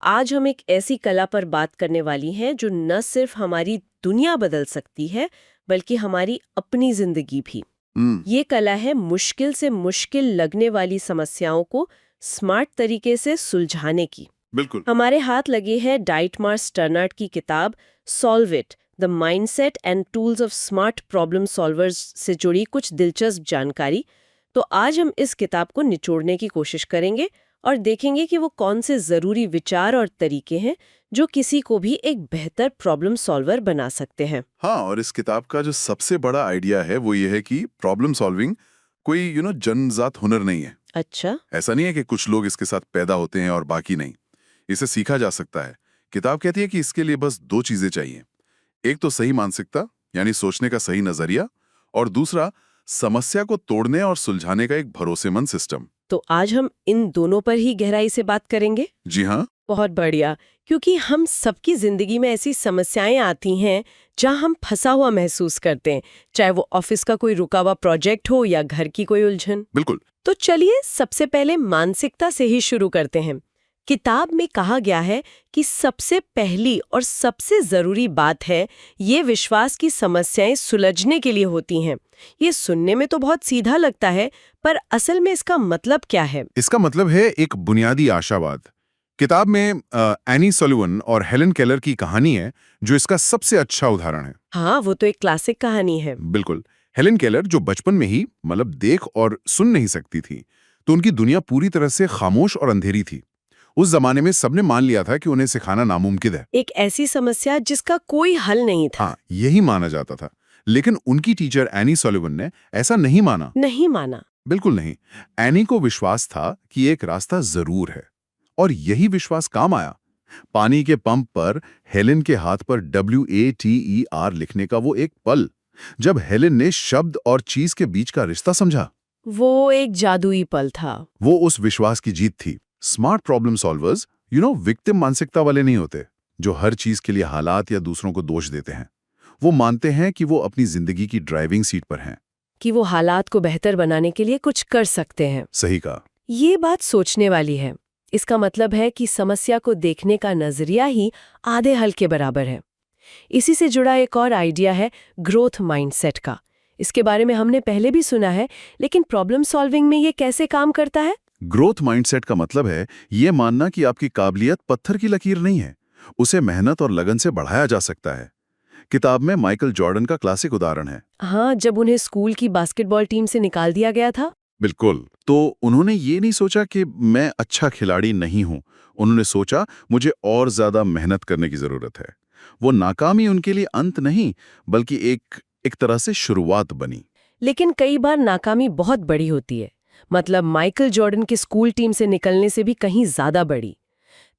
आज हम एक ऐसी कला पर बात करने वाली हैं जो न सिर्फ हमारी दुनिया बदल सकती है बल्कि हमारी अपनी जिंदगी भी। ये कला है मुश्किल से मुश्किल लगने वाली समस्याओं को स्मार्ट तरीके से सुलझाने की। बिल्कुल। हमारे हाथ लगी है डाइटमार स्टर्नार्ड की किताब solve it the mindset and tools of smart problem solvers से जुड़ी कुछ दिलचस्प जानकारी। तो आज हम इस किताब को निचोड़ने की कोशिश करेंगे और देखेंगे कि वो कौन से जरूरी विचार और तरीके हैं जो किसी को भी एक बेहतर प्रॉब्लम सॉल्वर बना सकते हैं। हाँ, और इस किताब का जो सबसे बड़ा आइडिया है वो ये है कि प्रॉब्लम सॉल्विंग कोई जन्मजात हुनर नहीं है। अच्छा। ऐसा नहीं है कि कुछ लोग इसके साथ पैदा होते हैं और बाकी नहीं। इसे सीखा जा सकता है। किताब कहती है कि इसके लिए बस दो चीजें चाहिए। एक तो सही मानसिकता, यानी सोचने का सही नजरिया, और दूसरा समस्या को तोड़ने और सुलझाने का एक भरोसेमंद सिस्टम। तो आज हम इन दोनों पर ही गहराई से बात करेंगे। जी हाँ। बहुत बढ़िया, क्योंकि हम सबकी जिंदगी में ऐसी समस्याएं आती हैं जहां हम फंसा हुआ महसूस करते हैं, चाहे वो ऑफिस का कोई रुका हुआ प्रोजेक्ट हो या घर की कोई उलझन। बिल्कुल। तो चलिए सबसे पहले मानसिकता से ही शुरू करते हैं। किताब में कहा गया है कि सबसे पहली और सबसे जरूरी बात है ये विश्वास की समस्याएं सुलझने के लिए होती हैं। ये सुनने में तो बहुत सीधा लगता है, पर असल में इसका मतलब क्या है? इसका मतलब है एक बुनियादी आशावाद। किताब में एनी सॉल्वन और हेलन केलर की कहानी है जो इसका सबसे अच्छा उदाहरण है। हाँ, वो तो एक क्लासिक कहानी है। बिल्कुल। हेलन केलर जो बचपन में ही देख और सुन नहीं सकती थी, तो उनकी दुनिया पूरी तरह से खामोश और अंधेरी थी। उस जमाने में सबने मान लिया था कि उन्हें सिखाना नामुमकिन है। एक ऐसी समस्या जिसका कोई हल नहीं था। हाँ, यही माना जाता था। लेकिन उनकी टीचर एनी सॉल्वन ने ऐसा नहीं माना। नहीं माना। बिल्कुल नहीं। एनी को विश्वास था कि एक रास्ता जरूर है, और यही विश्वास काम आया। पानी के पंप पर हेलेन के हाथ पर WATER लिखने का वो एक पल, जब हेलेन ने शब्द और चीज के बीच का रिश्ता समझा, वो एक जादुई पल था। वो उस विश्वास की जीत थी। स्मार्ट प्रॉब्लम सॉल्वर्स विक्टिम मानसिकता वाले नहीं होते जो हर चीज के लिए हालात या दूसरों को दोष देते हैं। वो मानते हैं कि वो अपनी जिंदगी की ड्राइविंग सीट पर हैं, कि वो हालात को बेहतर बनाने के लिए कुछ कर सकते हैं। सही कहा। ये बात सोचने वाली है। इसका मतलब है कि समस्या को देखने का नजरिया ही आधे हल के बराबर है। इसी से जुड़ा एक और आइडिया है ग्रोथ माइंडसेट का। इसके बारे में हमने पहले भी सुना है, लेकिन प्रॉब्लम सॉल्विंग में ये कैसे काम करता है? ग्रोथ माइंडसेट का मतलब है ये मानना कि आपकी काबिलियत पत्थर की लकीर नहीं है, उसे मेहनत और लगन से बढ़ाया जा सकता है। किताब में माइकल जॉर्डन का क्लासिक उदाहरण है। हाँ, जब उन्हें स्कूल की बास्केटबॉल टीम से निकाल दिया गया था। बिल्कुल। तो उन्होंने ये नहीं सोचा कि मैं अच्छा खिलाड़ी नहीं हूं, उन्होंने सोचा मुझे और ज्यादा मेहनत करने की जरूरत है। वो नाकामी उनके लिए अंत नहीं, बल्कि एक तरह से शुरुआत बनी। लेकिन कई बार नाकामी बहुत बड़ी होती है, मतलब माइकल जॉर्डन के स्कूल टीम से निकलने से भी कहीं ज्यादा बड़ी।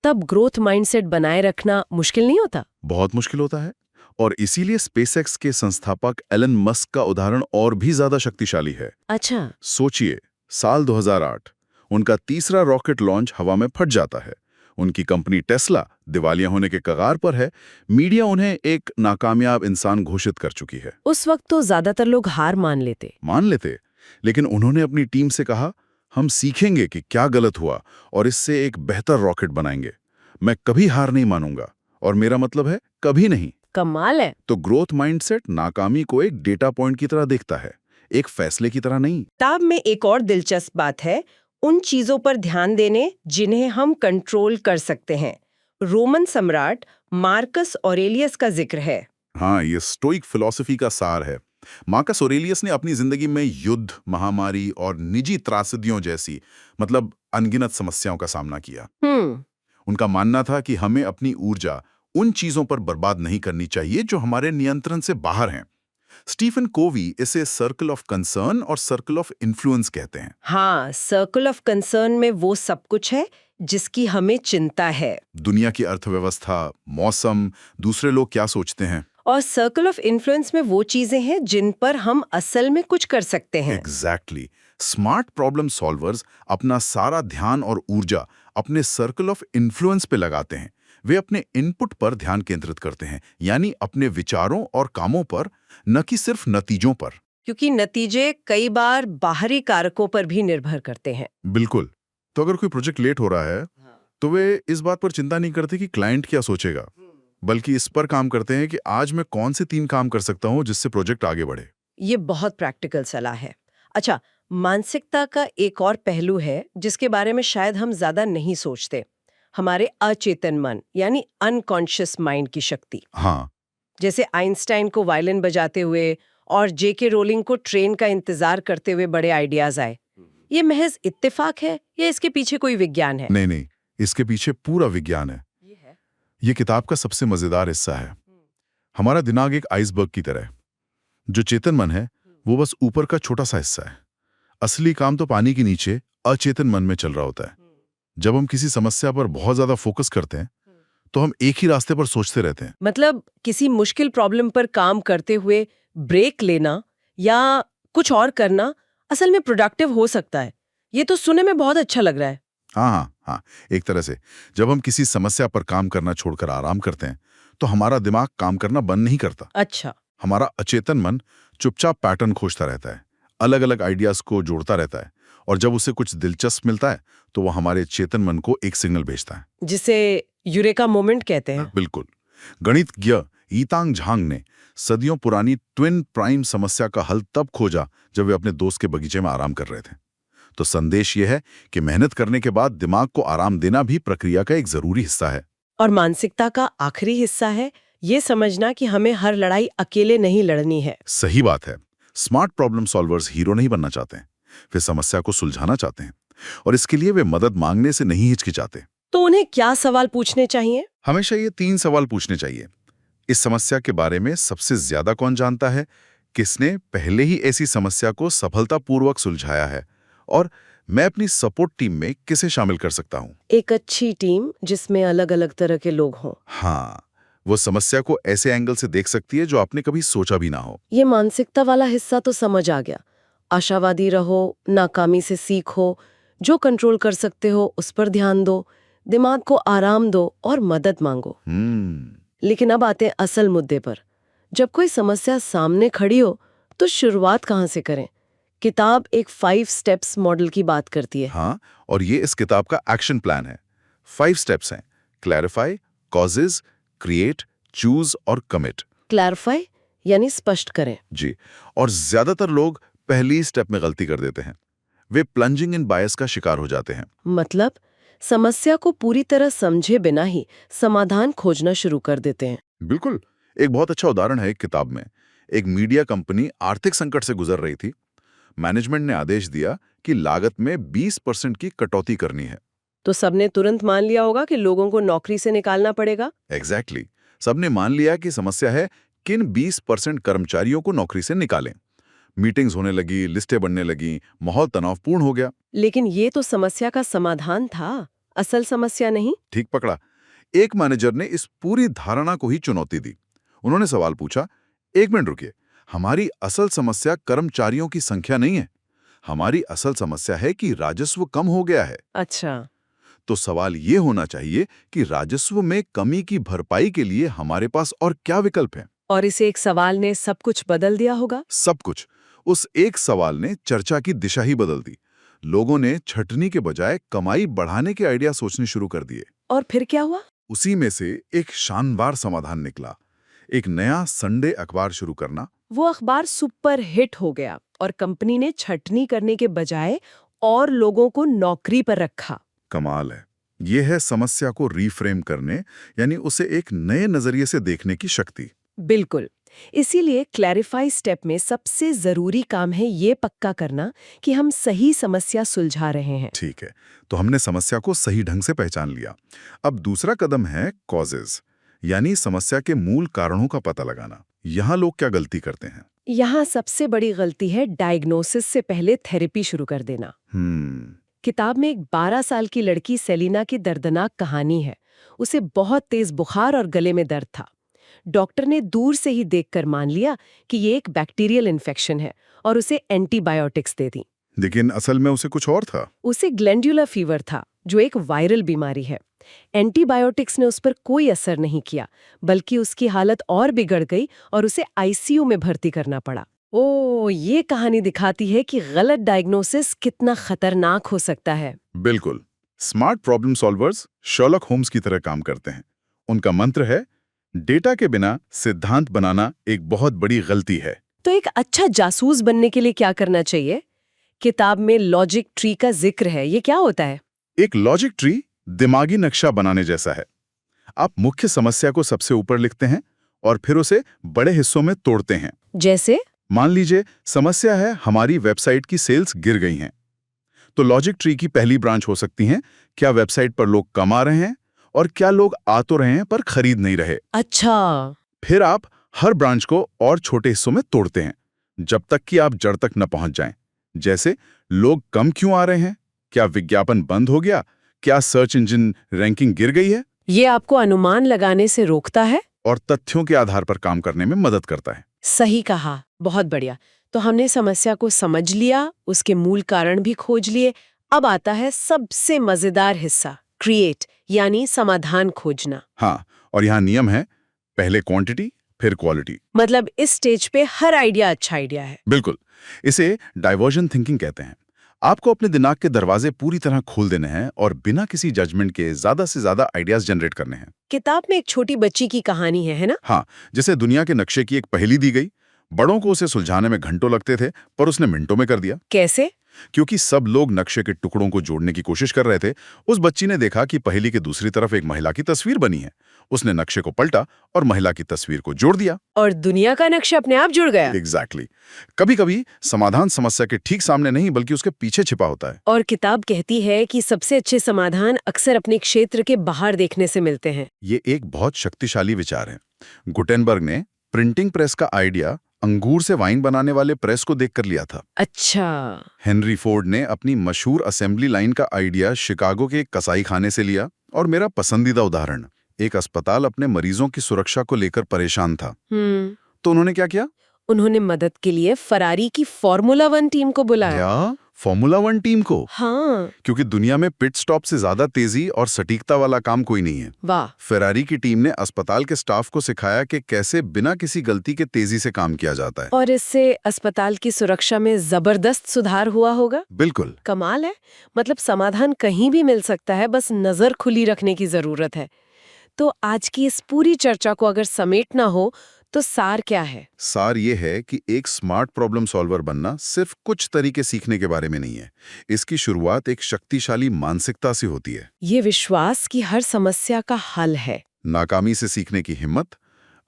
तब ग्रोथ माइंडसेट बनाए रखना मुश्किल नहीं होता? बहुत मुश्किल होता है, और इसीलिए स्पेसएक्स के संस्थापक एलन मस्क का उदाहरण और भी ज्यादा शक्तिशाली है। अच्छा। सोचिए, साल 2008 उनका तीसरा रॉकेट लॉन्च हवा में फट जाता है। उनकी कंपनी टेस्ला दिवालिया होने के कगार पर है। मीडिया उन्हें एक नाकामयाब इंसान घोषित कर चुकी है। उस वक्त तो ज्यादातर लोग हार मान लेते, लेकिन उन्होंने अपनी टीम से कहा, हम सीखेंगे कि क्या गलत हुआ और इससे एक बेहतर रॉकेट बनाएंगे। मैं कभी हार नहीं मानूंगा, और मेरा मतलब है कभी नहीं। कमाल है। तो ग्रोथ माइंडसेट नाकामी को एक डेटा पॉइंट की तरह देखता है, एक फैसले की तरह नहीं। किताब में एक और दिलचस्प बात है उन चीजों पर ध्यान देने जिन्हें हम कंट्रोल कर सकते हैं। रोमन सम्राट मार्कस ऑरेलियस का जिक्र है। हाँ, ये स्टोइक फिलॉसफी का सार है। मार्कस ऑरेलियस ने अपनी जिंदगी में युद्ध, महामारी और निजी त्रासदियों जैसी अनगिनत समस्याओं का सामना किया। उनका मानना था कि हमें अपनी ऊर्जा उन चीजों पर बर्बाद नहीं करनी चाहिए जो हमारे नियंत्रण से बाहर हैं। स्टीफन कोवी इसे सर्कल ऑफ कंसर्न और सर्कल ऑफ इन्फ्लुएंस कहते हैं। हाँ, सर्कल ऑफ कंसर्न में वो सब कुछ है जिसकी हमें चिंता है। दुनिया की अर्थव्यवस्था, मौसम, दूसरे लोग क्या सोचते हैं। और सर्कल ऑफ इन्फ्लुएंस में वो चीजें हैं जिन पर हम असल में कुछ कर सकते हैं। एग्जैक्टली। स्मार्ट प्रॉब्लम सॉल्वर्स अपना सारा ध्यान और ऊर्जा अपने सर्कल ऑफ इन्फ्लुएंस पे लगाते हैं। वे अपने इनपुट पर ध्यान केंद्रित करते हैं, यानी अपने विचारों और कामों पर, न कि सिर्फ नतीजों पर। क्योंकि नतीजे कई बार बाहरी कारकों पर भी निर्भर करते हैं। बिल्कुल। तो अगर कोई प्रोजेक्ट लेट हो रहा है, तो वे इस बात पर चिंता नहीं करते कि क्लाइंट क्या सोचेगा, बल्कि इस पर काम करते हैं कि आज मैं कौन से 3 काम कर सकता हूं जिससे प्रोजेक्ट आगे बढ़े। ये बहुत प्रैक्टिकल सलाह है। अच्छा, मानसिकता का एक और पहलू है जिसके बारे में शायद हम ज्यादा नहीं सोचते, हमारे अचेतन मन यानी अनकॉन्शियस माइंड की शक्ति। हाँ, जैसे आइंस्टाइन को वायलिन बजाते हुए और जेके रोलिंग को ट्रेन का इंतजार करते हुए बड़े आइडियाज आए। ये महज इत्तेफाक है या इसके पीछे कोई विज्ञान है? नहीं, इसके पीछे पूरा विज्ञान है। ये किताब का सबसे मजेदार हिस्सा है। हमारा दिमाग एक आइसबर्ग की तरह है। जो चेतन मन है वो बस ऊपर का छोटा सा हिस्सा है। असली काम तो पानी के नीचे अचेतन मन में चल रहा होता है। जब हम किसी समस्या पर बहुत ज्यादा फोकस करते हैं तो हम एक ही रास्ते पर सोचते रहते हैं। मतलब किसी मुश्किल प्रॉब्लम पर काम करते हुए ब्रेक लेना या कुछ और करना असल में प्रोडक्टिव हो सकता है। ये तो सुनने में बहुत अच्छा लग रहा है। हाँ, एक तरह से जब हम किसी समस्या पर काम करना छोड़कर आराम करते हैं तो हमारा दिमाग काम करना बंद नहीं करता। अच्छा। हमारा अचेतन मन चुपचाप पैटर्न खोजता रहता है, अलग अलग आइडियाज को जोड़ता रहता है, और जब उसे कुछ दिलचस्प मिलता है तो वो हमारे चेतन मन को एक सिग्नल भेजता है, जिसे यूरेका मोमेंट कहते हैं। बिल्कुल। गणितज्ञ ईतांग झांग ने सदियों पुरानी ट्विन प्राइम समस्या का हल तब खोजा जब वे अपने दोस्त के बगीचे में आराम कर रहे थे। तो संदेश यह है कि मेहनत करने के बाद दिमाग को आराम देना भी प्रक्रिया का एक जरूरी हिस्सा है। और मानसिकता का आखिरी हिस्सा है ये समझना कि हमें हर लड़ाई अकेले नहीं लड़नी है। सही बात है। स्मार्ट प्रॉब्लम सॉल्वर्स हीरो नहीं बनना चाहते हैं, वे समस्या को सुलझाना चाहते हैं, और इसके लिए वे मदद मांगने से नहीं हिचकिचाते। तो उन्हें क्या सवाल पूछने चाहिए? हमेशा ये 3 सवाल पूछने चाहिए। इस समस्या के बारे में सबसे ज्यादा कौन जानता है? किसने पहले ही ऐसी समस्या को सफलतापूर्वक सुलझाया है? और मैं अपनी सपोर्ट टीम में किसे शामिल कर सकता हूँ? एक अच्छी टीम जिसमें अलग अलग तरह के लोग हों। हाँ, वो समस्या को ऐसे एंगल से देख सकती है जो आपने कभी सोचा भी ना हो। ये मानसिकता वाला हिस्सा तो समझ आ गया। आशावादी रहो, नाकामी से सीखो, जो कंट्रोल कर सकते हो उस पर ध्यान दो, दिमाग को आराम दो और मदद मांगो। लेकिन अब आते हैं असल मुद्दे पर। जब कोई समस्या सामने खड़ी हो तो शुरुआत कहाँ से करें? किताब एक 5 स्टेप्स मॉडल की बात करती है। हाँ, और ये इस किताब का एक्शन प्लान है। 5 स्टेप्स हैं: क्लैरिफाई, कॉजेज, क्रिएट, चूज और कमिट। क्लैरिफाई यानी स्पष्ट करें। जी, और ज्यादातर लोग पहली स्टेप में गलती कर देते हैं। वे प्लंजिंग इन बायस का शिकार हो जाते हैं। मतलब समस्या को पूरी तरह समझे बिना ही समाधान खोजना शुरू कर देते हैं। बिल्कुल। एक बहुत अच्छा उदाहरण है एक किताब में। एक मीडिया कंपनी आर्थिक संकट से गुजर रही थी। मैनेजमेंट ने आदेश दिया कि लागत में 20% की कटौती करनी है। तो सबने तुरंत मान लिया होगा कि लोगों को नौकरी से निकालना पड़ेगा। एग्जैक्टली। सबने मान लिया कि समस्या है किन 20% कर्मचारियों को नौकरी से निकालें। मीटिंग्स होने लगी, लिस्टें बनने लगी, माहौल तनावपूर्ण हो गया। लेकिन ये तो समस्या का समाधान था, असल समस्या नहीं। ठीक पकड़ा। एक मैनेजर ने इस पूरी धारणा को ही चुनौती दी। उन्होंने सवाल पूछा, 1 मिनट रुकिए, हमारी असल समस्या कर्मचारियों की संख्या नहीं है, हमारी असल समस्या है कि राजस्व कम हो गया है। अच्छा। तो सवाल ये होना चाहिए कि राजस्व में कमी की भरपाई के लिए हमारे पास और क्या विकल्प हैं? और इस एक सवाल ने सब कुछ बदल दिया होगा। सब कुछ। उस एक सवाल ने चर्चा की दिशा ही बदल दी। लोगों ने छटनी के बजाय कमाई बढ़ाने के आइडिया सोचने शुरू कर दिए। और फिर क्या हुआ? उसी में से एक शानदार समाधान निकला, एक नया संडे अखबार शुरू करना। वो अखबार सुपर हिट हो गया और कंपनी ने छटनी करने के बजाय और लोगों को नौकरी पर रखा। कमाल है। यह है समस्या को रीफ्रेम करने, यानी उसे एक नए नजरिए से देखने की शक्ति। बिल्कुल। इसीलिए क्लैरिफाई स्टेप में सबसे जरूरी काम है ये पक्का करना कि हम सही समस्या सुलझा रहे हैं। ठीक है, तो हमने समस्या को सही ढंग से पहचान लिया। अब दूसरा कदम है कॉजेज, यानी समस्या के मूल कारणों का पता लगाना। यहाँ लोग क्या गलती करते हैं? यहाँ सबसे बड़ी गलती है डायग्नोसिस से पहले थेरेपी शुरू कर देना। किताब में एक 12 साल की लड़की सेलिना की दर्दनाक कहानी है। उसे बहुत तेज बुखार और गले में दर्द था। डॉक्टर ने दूर से ही देखकर मान लिया कि ये एक बैक्टीरियल इन्फेक्शन है और उसे एंटीबायोटिक्स दे दी। लेकिन असल में उसे कुछ और था। उसे ग्लैंडुलर फीवर था, जो एक वायरल बीमारी है। एंटीबायोटिक्स ने उस पर कोई असर नहीं किया, बल्कि उसकी हालत और बिगड़ गई और उसे आईसीयू में भर्ती करना पड़ा। ये कहानी दिखाती है कि गलत डायग्नोसिस कितना खतरनाक हो सकता है। बिल्कुल। Smart problem solvers Sherlock Holmes की तरह काम करते हैं। उनका मंत्र है, डेटा के बिना सिद्धांत बनाना एक बहुत बड़ी गलती है। तो एक अच्छा जासूस बनने के लिए क्या करना चाहिए? किताब में लॉजिक ट्री का जिक्र है, ये क्या होता है? एक लॉजिक ट्री दिमागी नक्शा बनाने जैसा है। आप मुख्य समस्या को सबसे ऊपर लिखते हैं और फिर उसे बड़े हिस्सों में तोड़ते हैं। जैसे? मान लीजिए समस्या है, हमारी वेबसाइट की सेल्स गिर गई हैं। तो लॉजिक ट्री की पहली ब्रांच हो सकती है, क्या वेबसाइट पर लोग कम आ रहे हैं और क्या लोग आ तो रहे हैं पर खरीद नहीं रहे। अच्छा। फिर आप हर ब्रांच को और छोटे हिस्सों में तोड़ते हैं जब तक कि आप जड़ तक न पहुंच जाएं। जैसे लोग कम क्यों आ रहे हैं, क्या विज्ञापन बंद हो गया, क्या सर्च इंजन रैंकिंग गिर गई है। ये आपको अनुमान लगाने से रोकता है और तथ्यों के आधार पर काम करने में मदद करता है। सही कहा, बहुत बढ़िया। तो हमने समस्या को समझ लिया, उसके मूल कारण भी खोज लिए। अब आता है सबसे मजेदार हिस्सा, क्रिएट, यानी समाधान खोजना। हाँ, और यहाँ नियम है, पहले क्वांटिटी फिर क्वालिटी। मतलब इस स्टेज पे हर आइडिया अच्छा आइडिया है। बिल्कुल, इसे डाइवर्जन थिंकिंग कहते हैं। आपको अपने दिमाग के दरवाजे पूरी तरह खोल देने हैं और बिना किसी जजमेंट के ज्यादा से ज्यादा आइडियाज जनरेट करने हैं। किताब में एक छोटी बच्ची की कहानी है ना? हाँ, जैसे दुनिया के नक्शे की एक पहेली दी गई। बड़ों को उसे सुलझाने में घंटों लगते थे, पर उसने मिनटों में कर दिया। कैसे? क्योंकि सब लोग नक्शे के टुकड़ों को जोड़ने की कोशिश कर रहे थे। उस बच्ची ने देखा कि पहेली के दूसरी तरफ एक महिला की तस्वीर बनी है। उसने नक्शे को पलटा और महिला की तस्वीर को जोड़ दिया। और दुनिया का नक्शा अपने आप जुड़ गया। एग्जैक्टली। कभी-कभी समाधान समस्या के ठीक सामने नहीं बल्कि उसके पीछे छिपा होता है। और किताब कहती है कि सबसे अच्छे समाधान अक्सर अपने क्षेत्र के बाहर देखने से मिलते हैं। ये एक बहुत शक्तिशाली विचार है। गुटेनबर्ग ने प्रिंटिंग प्रेस का आइडिया अंगूर से वाइन बनाने वाले प्रेस को देखकर लिया था। अच्छा। हेनरी फोर्ड ने अपनी मशहूर असेंबली लाइन का आइडिया शिकागो के एक कसाई खाने से लिया। और मेरा पसंदीदा उदाहरण, एक अस्पताल अपने मरीजों की सुरक्षा को लेकर परेशान था। तो उन्होंने क्या किया? उन्होंने मदद के लिए फरारी की फॉर्मूला 1 टीम को बुलाया। क्या? फॉर्मूला 1 टीम को? हाँ। क्योंकि दुनिया में पिट स्टॉप से ज्यादा तेजी और सटीकता वाला काम कोई नहीं है। वाह। फेरारी की टीम ने अस्पताल के स्टाफ को सिखाया कि कैसे बिना किसी गलती के तेजी से काम किया जाता है। और इससे अस्पताल की सुरक्षा में जबरदस्त सुधार हुआ होगा। बिल्कुल। कमाल है। मतलब समाधान कहीं भी मिल सकता है, बस नजर खुली रखने की जरूरत है। तो आज की इस पूरी चर्चा को अगर समेटना हो तो सार क्या है? सार ये है कि एक स्मार्ट प्रॉब्लम सॉल्वर बनना सिर्फ कुछ तरीके सीखने के बारे में नहीं है। इसकी शुरुआत एक शक्तिशाली मानसिकता से होती है। ये विश्वास कि हर समस्या का हल है। नाकामी से सीखने की हिम्मत,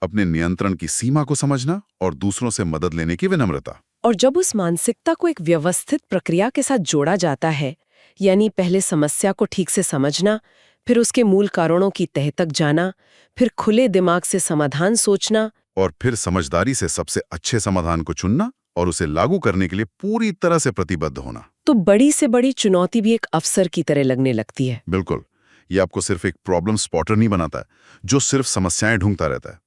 अपने नियंत्रण की सीमा को समझना और दूसरों से मदद लेने की विनम्रता। और जब उस मानसिकता को एक व्यवस्थित प्रक्रिया के साथ जोड़ा जाता है, यानी पहले समस्या को ठीक से समझना, फिर उसके मूल कारणों की तह तक जाना, फिर खुले दिमाग से समाधान सोचना, और फिर समझदारी से सबसे अच्छे समाधान को चुनना और उसे लागू करने के लिए पूरी तरह से प्रतिबद्ध होना, तो बड़ी से बड़ी चुनौती भी एक अवसर की तरह लगने लगती है। बिल्कुल। ये आपको सिर्फ एक प्रॉब्लम स्पॉटर नहीं बनाता जो सिर्फ समस्याएं ढूंढता रहता है।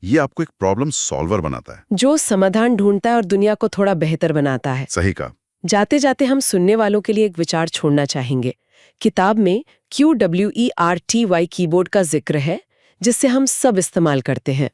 ये आपको एक प्रॉब्लम सॉल्वर बनाता है, जो समाधान ढूंढता है और दुनिया को थोड़ा बेहतर बनाता है। सही कहा। जाते जाते हम सुनने वालों के लिए एक विचार छोड़ना चाहेंगे। किताब में QWERTY कीबोर्ड का जिक्र है, जिससे हम सब इस्तेमाल करते हैं।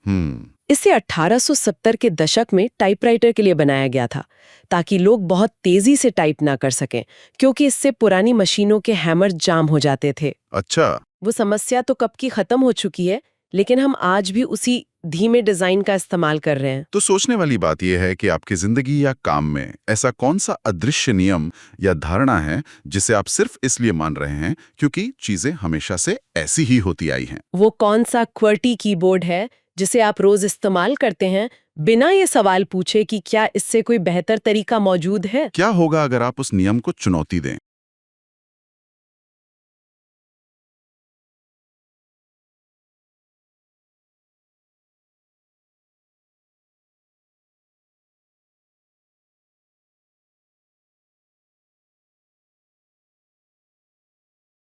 इसे 1870 के दशक में टाइपराइटर के लिए बनाया गया था, ताकि लोग बहुत तेजी से टाइप ना कर सकें, क्योंकि इससे पुरानी मशीनों के हैमर जाम हो जाते थे। अच्छा। वो समस्या तो कब की खत्म हो चुकी है, लेकिन हम आज भी उसी धीमे डिजाइन का इस्तेमाल कर रहे हैं। तो सोचने वाली बात यह है कि आपकी जिंदगी या काम में ऐसा कौन सा अदृश्य नियम या धारणा है जिसे आप सिर्फ इसलिए मान रहे हैं क्योंकि चीजें हमेशा से ऐसी ही होती आई हैं। वो कौन सा क्वर्टी कीबोर्ड है जिसे आप रोज इस्तेमाल करते हैं, बिना ये सवाल पूछे कि क्या इससे कोई बेहतर तरीका मौजूद है? क्या होगा अगर आप उस नियम को चुनौती दें?